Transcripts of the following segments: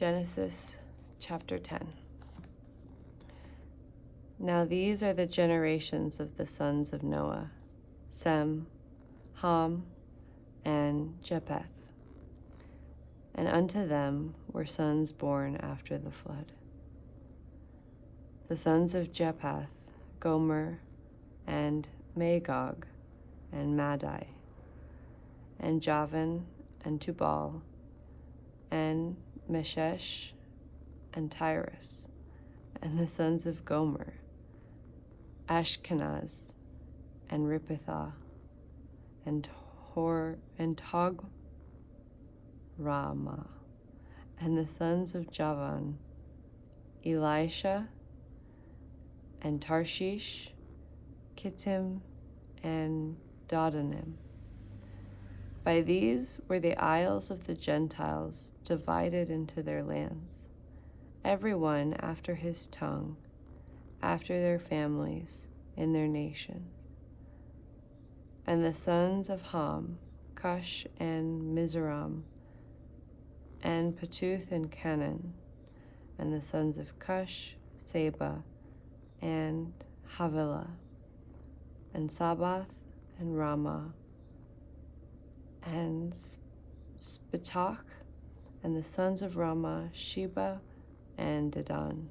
Genesis chapter 10. Now these are the generations of the sons of Noah, Sem, Ham, and Japheth. And unto them were sons born after the flood. The sons of Japheth, Gomer, and Magog, and Madai, and Javan, and Tubal, and Meshesh, and Tyrus. And the sons of Gomer, Ashkenaz, and Riphathah, and Togramah. And the sons of Javan, Elisha, and Tarshish, Kittim, and Dodanim. By these were the isles of the Gentiles divided into their lands, every one after his tongue, after their families, in their nations. And the sons of Ham, Cush and Mizraim, and Patuth and Canaan. And the sons of Cush, Seba, and Havilah, and Sabath, and Ramah, and Spitach. And the sons of Ramah, Sheba, and Dedan.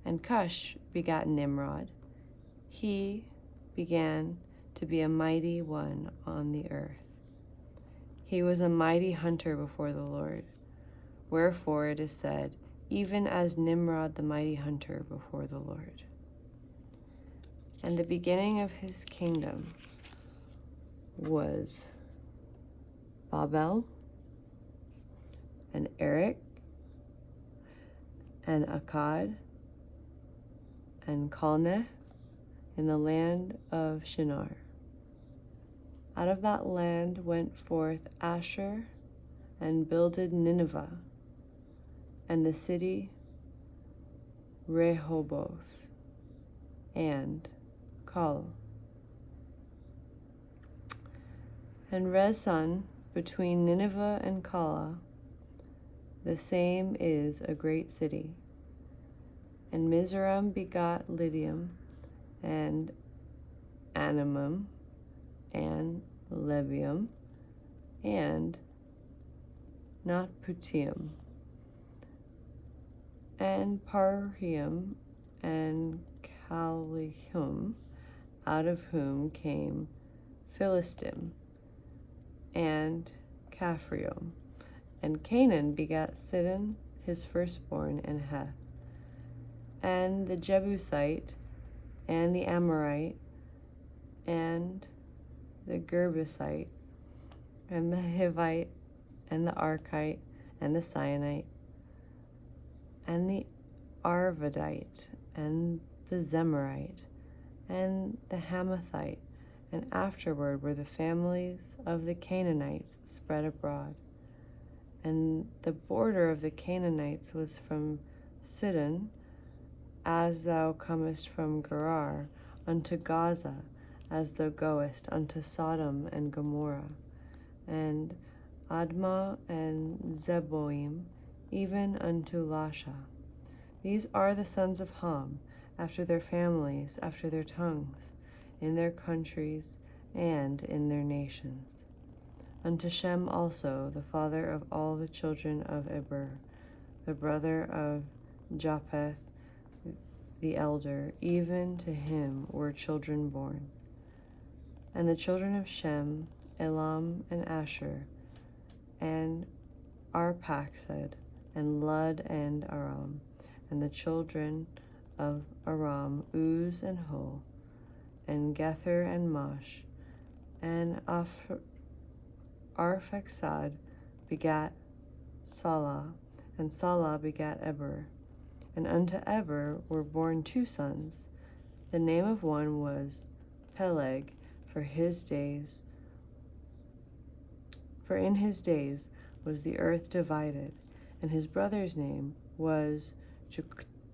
And Cush begat Nimrod. He began to be a mighty one on the earth. He was a mighty hunter before the Lord. Wherefore it is said, even as Nimrod the mighty hunter before the Lord. And the beginning of his kingdom was Babel, and Erech, and Akkad, and Calneh, in the land of Shinar. Out of that land went forth Asher, and builded Nineveh, and the city Rehoboth, and Kal. And Rezon, between Nineveh and Kala, the same is a great city. And Mizraim begot Lydium, and Anamim, and Lebium, and Notputium, and Parhium, and Calihum, out of whom came Philistim, and Caphrium. And Canaan begat Sidon, his firstborn, and Heth, and the Jebusite, and the Amorite, and the Girgasite, and the Hivite, and the Archite, and the Sinite, and the Arvadite, and the Zemarite, and the Hamathite. And afterward were the families of the Canaanites spread abroad. And the border of the Canaanites was from Sidon, as thou comest from Gerar, unto Gaza, as thou goest unto Sodom and Gomorrah, and Admah and Zeboim, even unto Lasha. These are the sons of Ham, after their families, after their tongues, in their countries, and in their nations. Unto Shem also, the father of all the children of Eber, the brother of Japheth, the elder, even to him were children born. And the children of Shem, Elam, and Asher, and Arphaxad, and Lud, and Aram. And the children of Aram, Uz, and Hul, and Gether, and Mash. And Arphaxad begat Salah, and Salah begat Eber. And unto Eber were born two sons. The name of one was Peleg, for in his days was the earth divided, and his brother's name was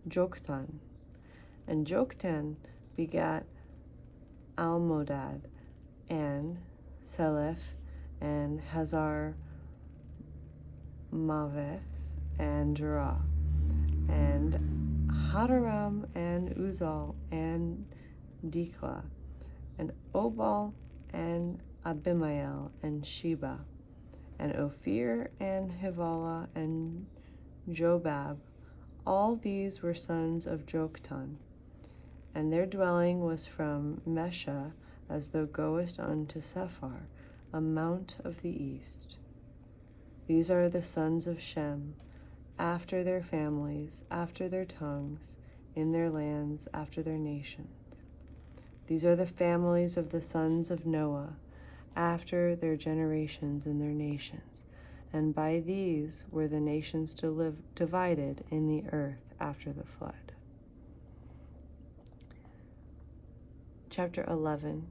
Joktan. And Joktan begat Almodad, and Seleph, and Hazar Maveth, and Jerah, and Hadaram, and Uzal, and Dikla, and Obal, and Abimael, and Sheba, and Ophir, and Hivala, and Jobab. All these were sons of Joktan, and their dwelling was from Mesha, as thou goest unto Sephar, a mount of the east. These are the sons of Shem, after their families, after their tongues, in their lands, after their nations. These are the families of the sons of Noah, after their generations in their nations. And by these were the nations divided in the earth after the flood. Chapter 11,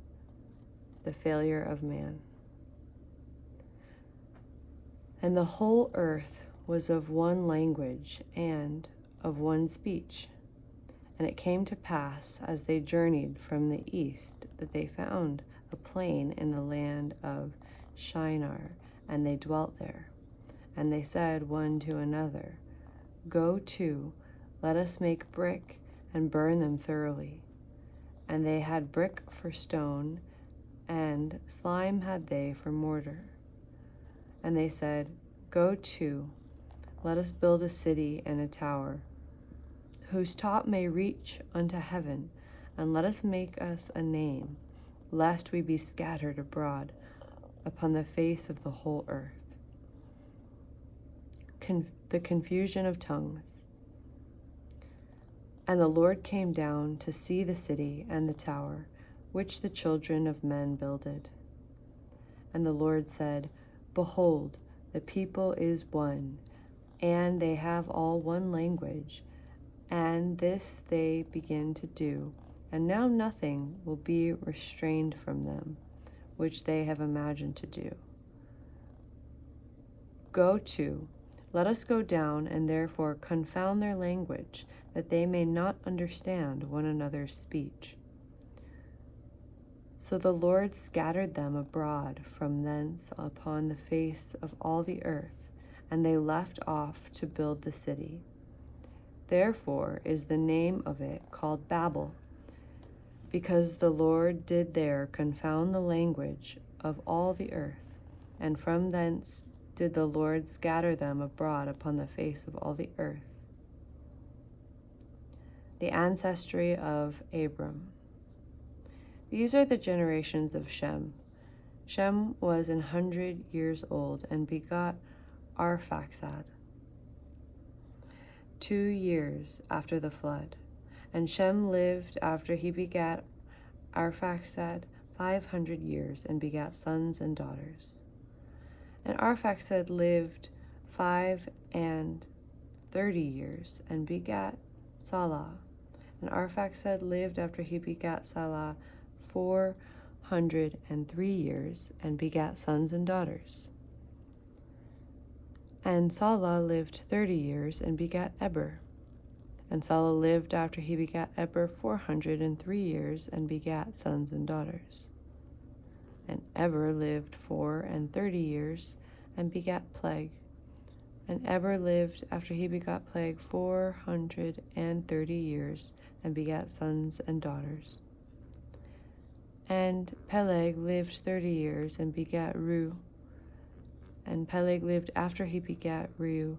the failure of man. And the whole earth was of one language and of one speech. And it came to pass, as they journeyed from the east, that they found a plain in the land of Shinar, and they dwelt there. And they said one to another, Go to, let us make brick, and burn them thoroughly. And they had brick for stone, and slime had they for mortar. And they said, Go to, let us build a city and a tower, whose top may reach unto heaven, and let us make us a name, lest we be scattered abroad upon the face of the whole earth. The confusion of tongues. And the Lord came down to see the city and the tower, which the children of men builded. And the Lord said, Behold, the people is one, and they have all one language, and this they begin to do, and now nothing will be restrained from them, which they have imagined to do. Go to, let us go down, and therefore confound their language, that they may not understand one another's speech. So the Lord scattered them abroad from thence upon the face of all the earth, and they left off to build the city. Therefore is the name of it called Babel, because the Lord did there confound the language of all the earth, and from thence did the Lord scatter them abroad upon the face of all the earth. The ancestry of Abram. These are the generations of Shem. Shem was 100 years old and begot Arphaxad 2 years after the flood. And Shem lived after he begat Arphaxad 500 years and begat sons and daughters. And Arphaxad lived 35 years and begat Salah. And Arphaxad lived after he begat Salah 403 years and begat sons and daughters. And Salah lived 30 years and begat Eber. And Salah lived after he begat Eber 403 years and begat sons and daughters. And Eber lived 34 years and begat Pleg. And Eber lived after he begot Pleg 430 years and begat sons and daughters. And Peleg lived 30 years and begat Reu. And Peleg lived after he begat Reu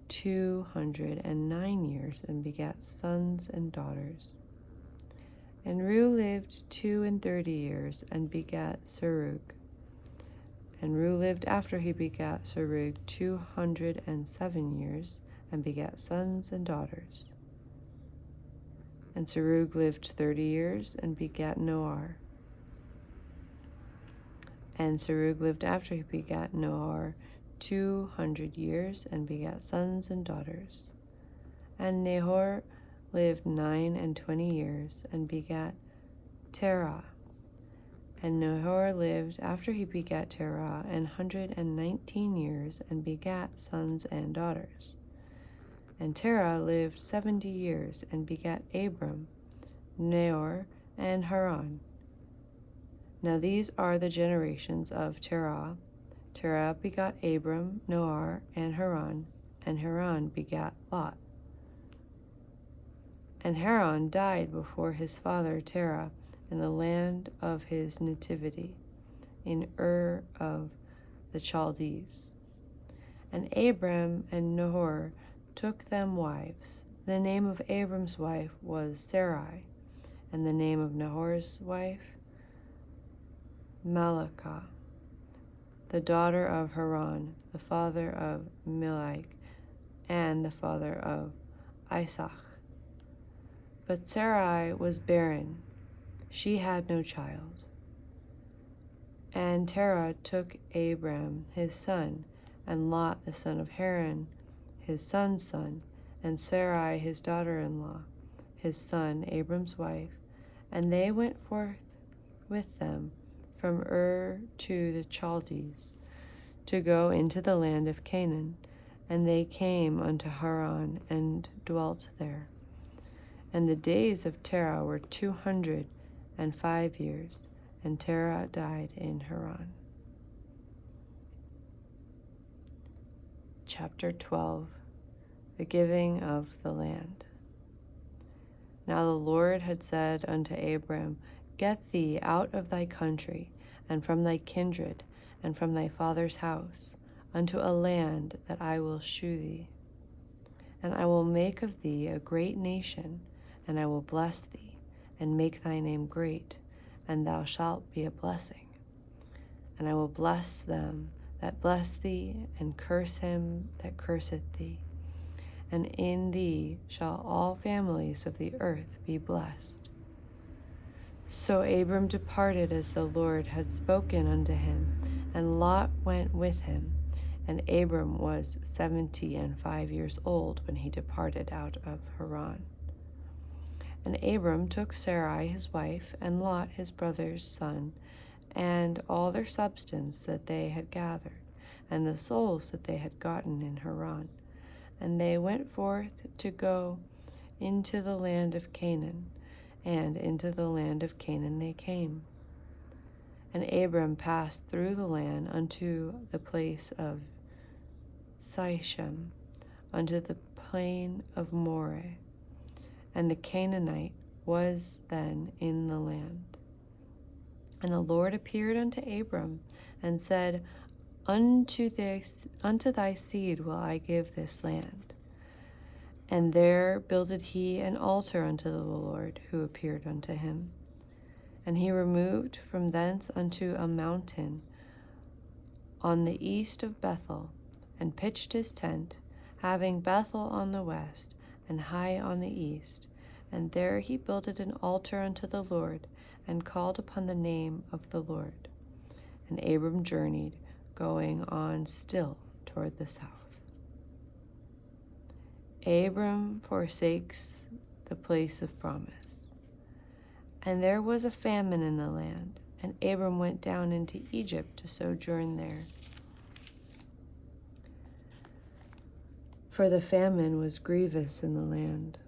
209 years and begat sons and daughters. And Reu lived 32 years and begat Serug. And Reu lived after he begat Serug 207 years and begat sons and daughters. And Serug lived 30 years and begat Noar. And Serug lived after he begat Noar 200 years and begat sons and daughters. And Nahor lived 29 years and begat Terah. And Nahor lived after he begat Terah 119 years and begat sons and daughters. And Terah lived 70 years and begat Abram, Nahor, and Haran. Now these are the generations of Terah. Terah begot Abram, Nahor, and Haran. and Haran begat Lot. And Haran died before his father Terah in the land of his nativity, in Ur of the Chaldees. And Abram and Nahor took them wives. The name of Abram's wife was Sarai, and the name of Nahor's wife Malachah, the daughter of Haran, the father of Milach, and the father of Isaac. But Sarai was barren, she had no child. And Terah took Abram his son, and Lot the son of Haran his son's son, and Sarai his daughter-in-law, his son Abram's wife, and they went forth with them from Ur to the Chaldees, to go into the land of Canaan. And they came unto Haran, and dwelt there. And the days of Terah were 205 years, and Terah died in Haran. Chapter 12. The giving of the land. Now the Lord had said unto Abram, Get thee out of thy country, and from thy kindred, and from thy father's house, unto a land that I will shew thee. And I will make of thee a great nation, and I will bless thee, and make thy name great, and thou shalt be a blessing. And I will bless them that bless thee, and curse him that curseth thee. And in thee shall all families of the earth be blessed. So Abram departed as the Lord had spoken unto him, and Lot went with him. And Abram was 75 years old when he departed out of Haran. And Abram took Sarai his wife, and Lot his brother's son, and all their substance that they had gathered, and the souls that they had gotten in Haran. And they went forth to go into the land of Canaan, and into the land of Canaan they came. And Abram passed through the land unto the place of Sichem, unto the plain of Moreh. And the Canaanite was then in the land. And the Lord appeared unto Abram, and said, Unto thy seed will I give this land. And there builded he an altar unto the Lord, who appeared unto him. And he removed from thence unto a mountain on the east of Bethel, and pitched his tent, having Bethel on the west, and Hai on the east. And there he builded an altar unto the Lord, and called upon the name of the Lord. And Abram journeyed, going on still toward the south. Abram forsakes the place of promise. And there was a famine in the land, and Abram went down into Egypt to sojourn there. For the famine was grievous in the land.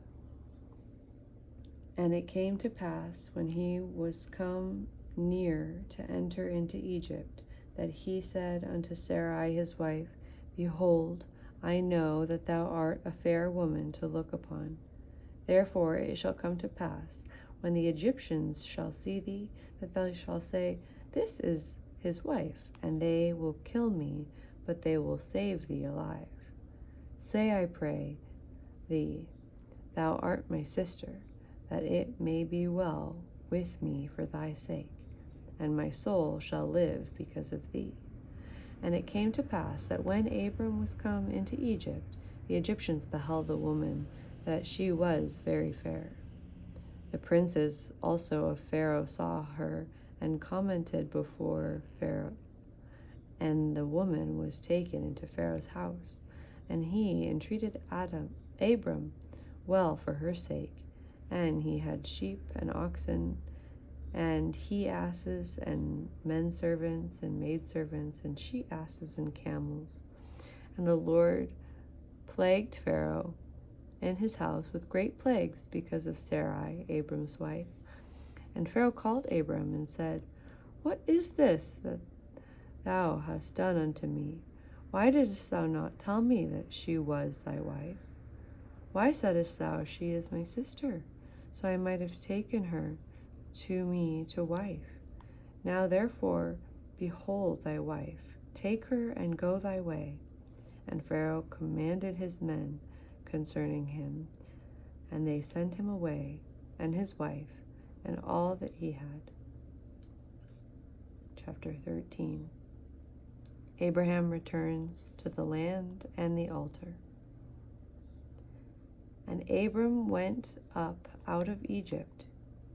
And it came to pass, when he was come near to enter into Egypt, that he said unto Sarai his wife, Behold, I know that thou art a fair woman to look upon. Therefore it shall come to pass, when the Egyptians shall see thee, that thou shalt say, This is his wife, and they will kill me, but they will save thee alive. Say, I pray thee, Thou art my sister, that it may be well with me for thy sake, and my soul shall live because of thee. And it came to pass that when Abram was come into Egypt, the Egyptians beheld the woman, that she was very fair. The princes also of Pharaoh saw her, and commented before Pharaoh. And the woman was taken into Pharaoh's house, and he entreated Abram well for her sake. And he had sheep and oxen, and he-asses, and men-servants, and maidservants, and she-asses, and camels. And the Lord plagued Pharaoh and his house with great plagues because of Sarai, Abram's wife. And Pharaoh called Abram and said, What is this that thou hast done unto me? Why didst thou not tell me that she was thy wife? Why saidst thou, she is my sister? So I might have taken her to me to wife. Now therefore, behold thy wife, take her and go thy way. And Pharaoh commanded his men concerning him, and they sent him away, and his wife, and all that he had. Chapter 13. Abraham returns to the land and the altar. And Abram went up out of Egypt,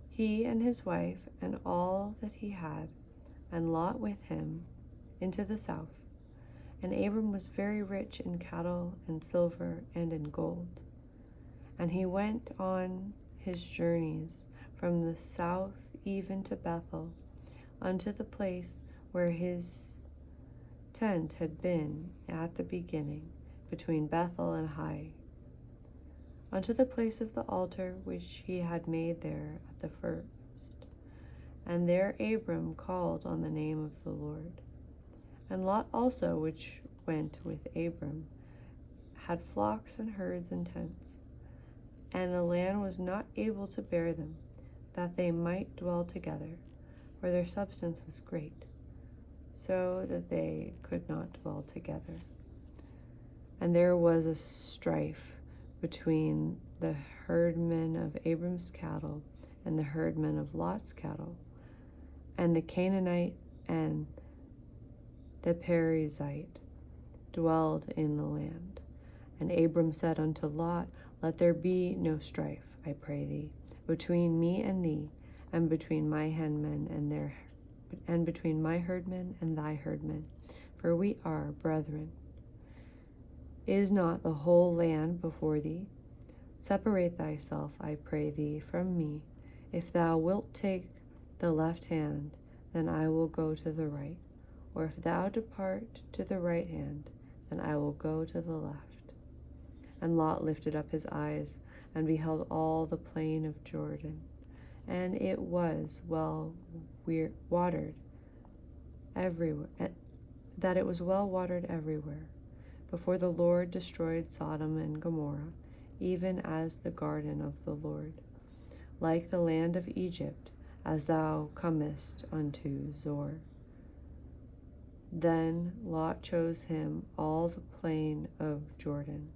he and his wife and all that he had, and Lot with him, into the south. And Abram was very rich in cattle and silver and in gold. And he went on his journeys from the south even to Bethel, unto the place where his tent had been at the beginning, between Bethel and Hai, unto the place of the altar which he had made there at the first. And there Abram called on the name of the Lord. And Lot also, which went with Abram, had flocks and herds and tents, and the land was not able to bear them, that they might dwell together, for their substance was great, so that they could not dwell together. And there was a strife between the herdmen of Abram's cattle and the herdmen of Lot's cattle, and the Canaanite and the Perizzite dwelled in the land. And Abram said unto Lot, Let there be no strife, I pray thee, between me and thee, and between my herdmen and between my herdmen and thy herdmen, for we are brethren. Is not the whole land before thee? Separate thyself, I pray thee, from me. If thou wilt take the left hand, then I will go to the right. Or if thou depart to the right hand, then I will go to the left. And Lot lifted up his eyes, and beheld all the plain of Jordan, and it was well watered everywhere, that it was well watered everywhere, before the Lord destroyed Sodom and Gomorrah, even as the garden of the Lord, like the land of Egypt, as thou comest unto Zoar. Then Lot chose him all the plain of Jordan.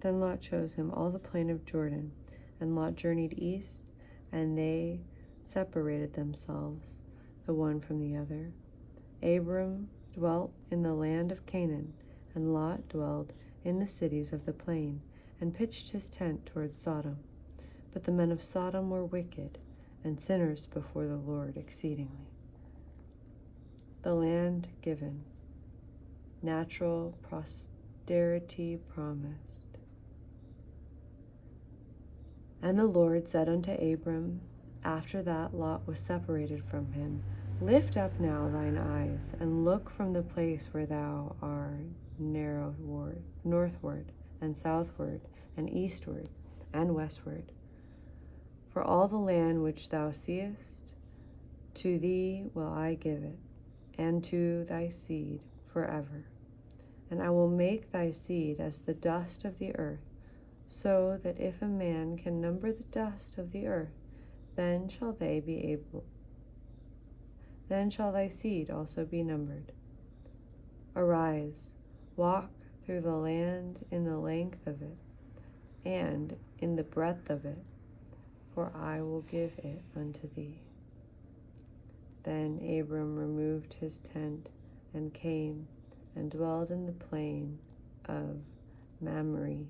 Then Lot chose him all the plain of Jordan, and Lot journeyed east, and they separated themselves, the one from the other. Abram dwelt in the land of Canaan, and Lot dwelled in the cities of the plain, and pitched his tent toward Sodom. But the men of Sodom were wicked, and sinners before the Lord exceedingly. The land given, natural posterity promised. And the Lord said unto Abram, after that Lot was separated from him, Lift up now thine eyes, and look from the place where thou art northward, and southward, and eastward, and westward. For all the land which thou seest, to thee will I give it, and to thy seed forever. And I will make thy seed as the dust of the earth, so that if a man can number the dust of the earth, then shall thy seed also be numbered. Arise, walk through the land in the length of it, and in the breadth of it, for I will give it unto thee. Then Abram removed his tent, and came, and dwelled in the plain of Mamre,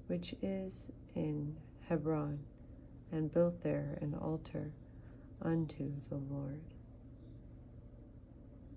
which is in Hebron, and built there an altar unto the Lord.